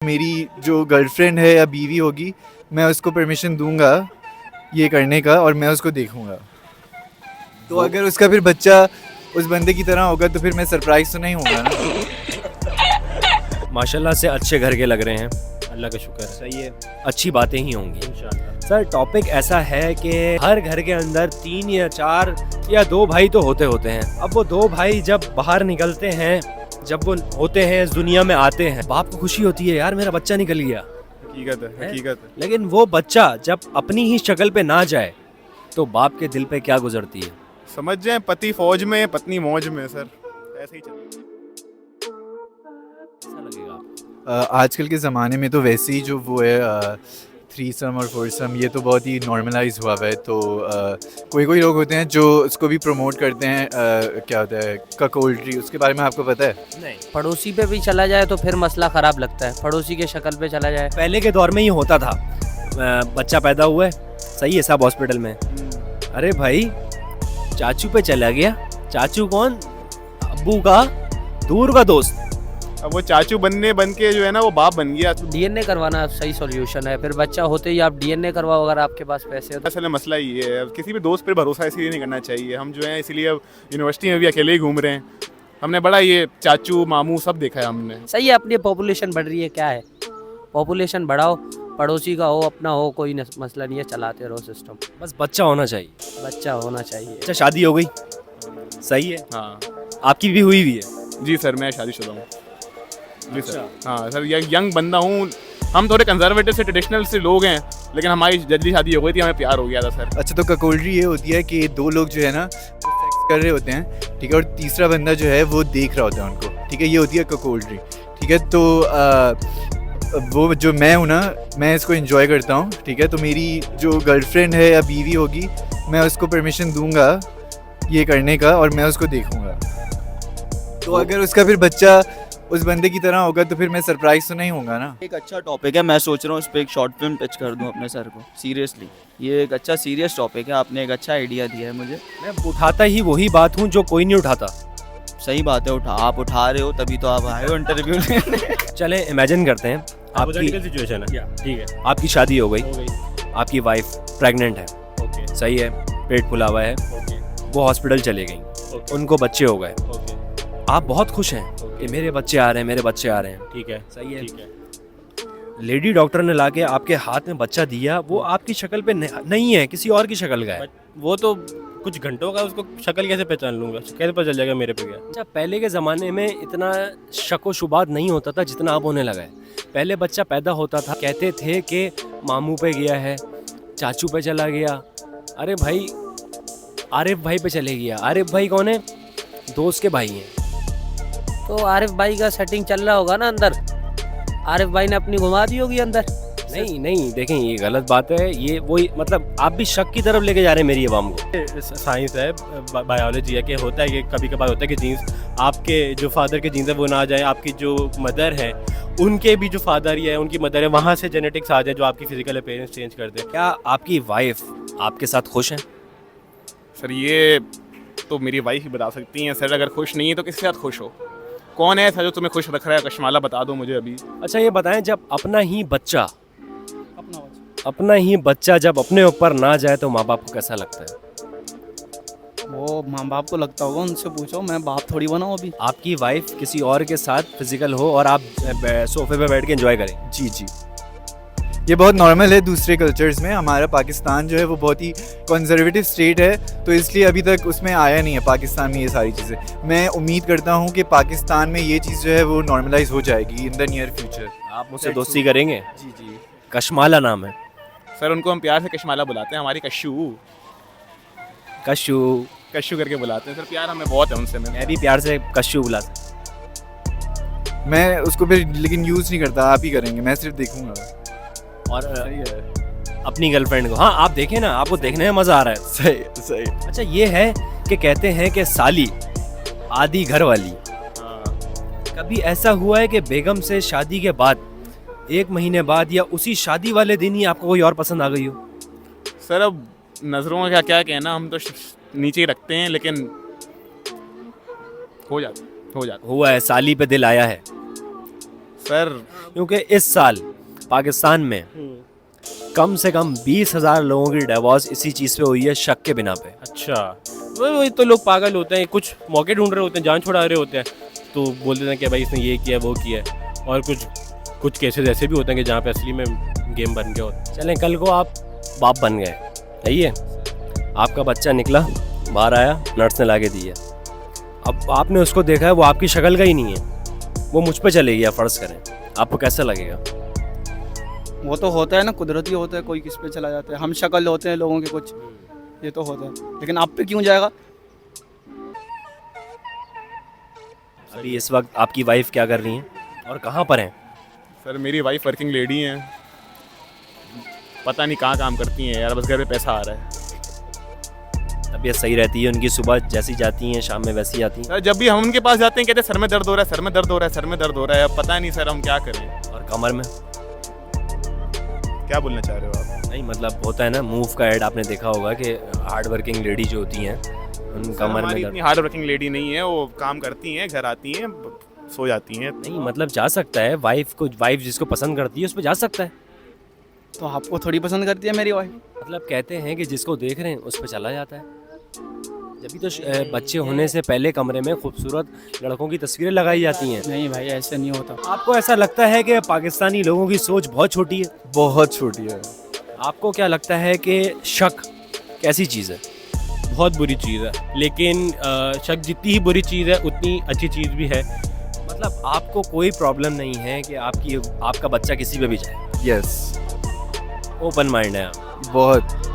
मेरी जो गर्लफ्रेंड है या बीवी होगी, मैं उसको परमिशन दूंगा ये करने का और मैं उसको देखूंगा। तो वो अगर उसका फिर बच्चा उस बंदे की तरह होगा तो फिर मैं सरप्राइज तो नहीं होऊंगा ना। माशाल्लाह से अच्छे घर के लग रहे हैं, अल्लाह का शुक्र है। सही है अच्छी बातें ही होंगी इंशाल्लाह। सर। टॉपिक ऐसा है कि हर घर के अंदर 3 या 4 या 2 भाई तो होते हैं। अब वो 2 भाई जब बाहर निकलते हैं, जब वो होते हैं इस दुनिया में आते हैं, बाप को खुशी होती है यार मेरा बच्चा निकल गया, हकीकत है हकीकत है। लेकिन वो बच्चा जब अपनी ही शक्ल पे ना जाए तो बाप के दिल पे क्या गुजरती है। समझ जाए पति फौज में पत्नी मौज में सर, ऐसे ही चलता है। कैसा लगेगा आपको? आजकल के ज़माने में तो वैसे ही जो वो है थ्रीसम और फोरसम, ये तो बहुत ही नॉर्मलाइज हुआ हुआ है। तो कोई कोई लोग होते हैं जो उसको भी प्रमोट करते हैं, क्या होता है ककोल्ट्री, उसके बारे में आपको पता है? नहीं, पड़ोसी पे भी चला जाए तो फिर मसला ख़राब लगता है। पड़ोसी के शक्ल पे चला जाए, पहले के दौर में ही होता था। बच्चा पैदा हुआ है, सही है साहब हॉस्पिटल में, अरे भाई चाचू पे चला गया। चाचू कौन? अब्बू का दूर का दोस्त। अब वो चाचू बन के जो है ना वो बाप बन गया। डीएनए करवाना सही सॉल्यूशन है। फिर बच्चा होते ही आप डीएनए करवाओ अगर आपके पास पैसे हो तो। असल में मसला ये है, अब किसी भी दोस्त पर भरोसा इसलिए नहीं करना चाहिए। हम जो है इसीलिए अब यूनिवर्सिटी में भी अकेले ही घूम रहे हैं। हमने बड़ा ये चाचू मामू सब देखा है हमने। सही है, अपनी पॉपुलेशन बढ़ रही है, क्या है, पॉपुलेशन बढ़ाओ, पड़ोसी का हो अपना हो कोई मसला नहीं है, चलाते रहो सिस्टम। बस बच्चा होना चाहिए। बच्चा होना चाहिए। अच्छा शादी हो गई, सही है। हाँ आपकी भी हुई है? जी सर, मैं शादीशुदा हूँ जी सर। हाँ सर, यंग बंदा हूँ। हम थोड़े कंजर्वेटिव से ट्रेडिशनल से लोग हैं, लेकिन हमारी जल्दी शादी हो गई थी, हमें प्यार हो गया था सर। अच्छा, तो ककोल्ट्री ये होती है कि 2 लोग जो है ना वो सेक्स कर रहे होते हैं, ठीक है, और तीसरा बंदा जो है वो देख रहा होता है उनको, ठीक है, ये होती है ककोल्ट्री, ठीक है। तो वो जो मैं हूँ ना, मैं इसको एंजॉय करता हूँ, ठीक है। तो मेरी जो गर्लफ्रेंड है या बीवी होगी, मैं उसको परमिशन दूंगा ये करने का और मैं उसको देखूंगा। तो अगर उसका फिर बच्चा उस बंदे की तरह होगा तो फिर मैं सरप्राइज तो नहीं होऊंगा ना। एक अच्छा टॉपिक है, मैं सोच रहा हूँ इस पर एक शॉर्ट फिल्म टच कर दूँ अपने सर को। सीरियसली ये एक अच्छा सीरियस टॉपिक है, आपने एक अच्छा आइडिया दिया है मुझे। मैं उठाता ही वही बात हूँ जो कोई नहीं उठाता। सही बात है, आप उठा रहे हो तभी तो आप आए हो इंटरव्यू लेने। चले इमेजिन करते हैं आपकी सिचुएशन है, ठीक है, आपकी शादी हो गई, हो गई, आपकी वाइफ प्रेग्नेंट है, ओके सही है, पेट फुला हुआ है, ओके वो हॉस्पिटल चले गई, ओके उनको बच्चे हो गए, ओके, आप बहुत खुश हैं कि मेरे बच्चे आ रहे हैं, मेरे बच्चे आ रहे हैं, ठीक है, सही है। ठीक है। लेडी डॉक्टर ने लाके आपके हाथ में बच्चा दिया, वो आपकी शक्ल पे नहीं है, किसी और की शक्ल का है। वो तो कुछ घंटों का, उसको शक्ल कैसे पहचान लूंगा, कैसे पता चल जाएगा मेरे पे क्या। अच्छा, पहले के ज़माने में इतना शक व शुबात नहीं होता था जितना अब होने लगा है। पहले बच्चा पैदा होता था, कहते थे कि मामू पे गया है, चाचू पे चला गया, अरे भाई आरिफ भाई पे चले गया। आरिफ भाई कौन है? दोस्त के भाई हैं। तो आरिफ भाई का सेटिंग चल रहा होगा ना अंदर, आरिफ भाई ने अपनी घुमा दी होगी अंदर। नहीं देखें, ये गलत बात है। ये वही मतलब आप भी शक की तरफ लेके जा रहे हैं मेरी आवाम को। साइंस है, बायोलॉजी है कि होता है कि कभी कभार होता है कि जीन्स आपके जो फादर के जीन्स है वो ना आ जाए, आपकी जो मदर है उनके भी जो फादर है उनकी मदर है वहाँ से जेनेटिक्स आ जाए जो आपकी फिजिकल अपीयरेंस चेंज कर दे। क्या आपकी वाइफ आपके साथ खुश है? सर ये तो मेरी वाइफ ही बता सकती हैं सर। अगर खुश नहीं है तो किसके साथ खुश हो? कौन है ऐसा जो तुम्हें खुश रख रहा है? कशमाला बता दो मुझे अभी। अच्छा ये बताएं, जब अपना ही बच्चा जब अपने ऊपर ना जाए तो माँ बाप को कैसा लगता है? वो माँ बाप को लगता होगा, उनसे पूछो, मैं बाप थोड़ी बनाऊँ अभी। आपकी वाइफ किसी और के साथ फिजिकल हो और आप सोफे पे बैठ के एंजॉय करें। जी जी, ये बहुत नॉर्मल है दूसरे कल्चर्स में। हमारा पाकिस्तान जो है वो बहुत ही कंजर्वेटिव स्टेट है, तो इसलिए अभी तक उसमें आया नहीं है पाकिस्तान में ये सारी चीज़ें। मैं उम्मीद करता हूँ कि पाकिस्तान में ये चीज़ जो है वो नॉर्मलाइज हो जाएगी इन द नियर फ्यूचर। आप मुझसे दोस्ती करेंगे? जी जी। कशमाला नाम है। सर उनको हम प्यार से कशमाला बुलाते हैं, हमारी कशू कशु। कशू करके बुलाते हैं सर। प्यार हमें बहुत है उनसे। मैं भी प्यार से कशु बुला सकता मैं उसको फिर लेकिन यूज़ नहीं करता, आप ही करेंगे, मैं सिर्फ देखूंगा। हूं। और सही है, अपनी गर्लफ्रेंड को, हाँ आप देखें ना, आपको देखने में मजा आ रहा है। सही सही। अच्छा ये है कि कहते हैं कि साली आधी घर वाली। कभी ऐसा हुआ है कि बेगम से शादी के बाद 1 महीने बाद या उसी शादी वाले दिन ही आपको कोई और पसंद आ गई हो? सर अब नज़रों का क्या कहना, हम तो नीचे ही रखते हैं, लेकिन हो जाता। हुआ है, साली पे दिल आया है? सर क्योंकि इस साल पाकिस्तान में कम से कम 20,000 लोगों की डिवोर्स इसी चीज़ पे हुई है, शक के बिना पे। अच्छा, वही तो लोग पागल होते हैं, कुछ मौके ढूंढ रहे होते हैं, जान छुड़ा रहे होते हैं, तो बोल देते हैं कि भाई इसने ये किया वो किया है। और कुछ केसेस ऐसे भी होते हैं कि जहाँ पे असली में गेम बन गया होता है। चलें, कल को आप बाप बन गए, सही है, आपका बच्चा निकला, बाहर आया, नर्स ने ला के दी है, अब आपने उसको देखा है, वो आपकी शक्ल का ही नहीं है, वो मुझ पे चले गया, फ़र्ज़ करें, आपको कैसा लगेगा? वो तो होता है ना, कुदरती होता है, कोई किस पे चला जाता है, हम शक्ल होते हैं लोगों के कुछ, ये तो होता है, लेकिन आप पे क्यों जाएगा? अभी इस वक्त आपकी वाइफ क्या कर रही हैं और कहाँ पर हैं? सर मेरी वाइफ वर्किंग लेडी हैं, पता नहीं कहाँ काम करती हैं यार, बस घर पे पैसा आ रहा है। तबीयत सही रहती है उनकी, सुबह जैसी जाती हैं शाम में वैसी आती हैं? सर जब भी हम उनके पास जाते हैं कहते हैं सर में दर्द हो रहा है, सर में दर्द हो रहा है, सर में दर्द हो रहा है, अब पता नहीं सर हम क्या करें। और कमर में? क्या बोलना चाह रहे हो आप? नहीं मतलब होता है ना, मूव का ऐड आपने देखा होगा कि हार्ड वर्किंग लेडी जो होती हैं उन कमर में इतनी हार्ड वर्किंग लेडी नहीं है, वो काम करती हैं, घर आती हैं, सो जाती हैं। नहीं मतलब जा सकता है, वाइफ जिसको पसंद करती है उस पर जा सकता है। तो आपको थोड़ी पसंद करती है मेरी वाइफ? मतलब कहते हैं कि जिसको देख रहे हैं उस पर चला जाता है। जब भी तो बच्चे होने से पहले कमरे में खूबसूरत लड़कों की तस्वीरें लगाई जाती हैं। नहीं भाई, ऐसे नहीं होता। आपको ऐसा लगता है कि पाकिस्तानी लोगों की सोच बहुत छोटी है? बहुत छोटी है। आपको क्या लगता है कि शक कैसी चीज़ है? बहुत बुरी चीज़ है, लेकिन शक जितनी ही बुरी चीज़ है उतनी अच्छी चीज़ भी है। मतलब आपको कोई प्रॉब्लम नहीं है कि आपका बच्चा किसी पे भी जाए? यस, ओपन माइंड है आप? बहुत।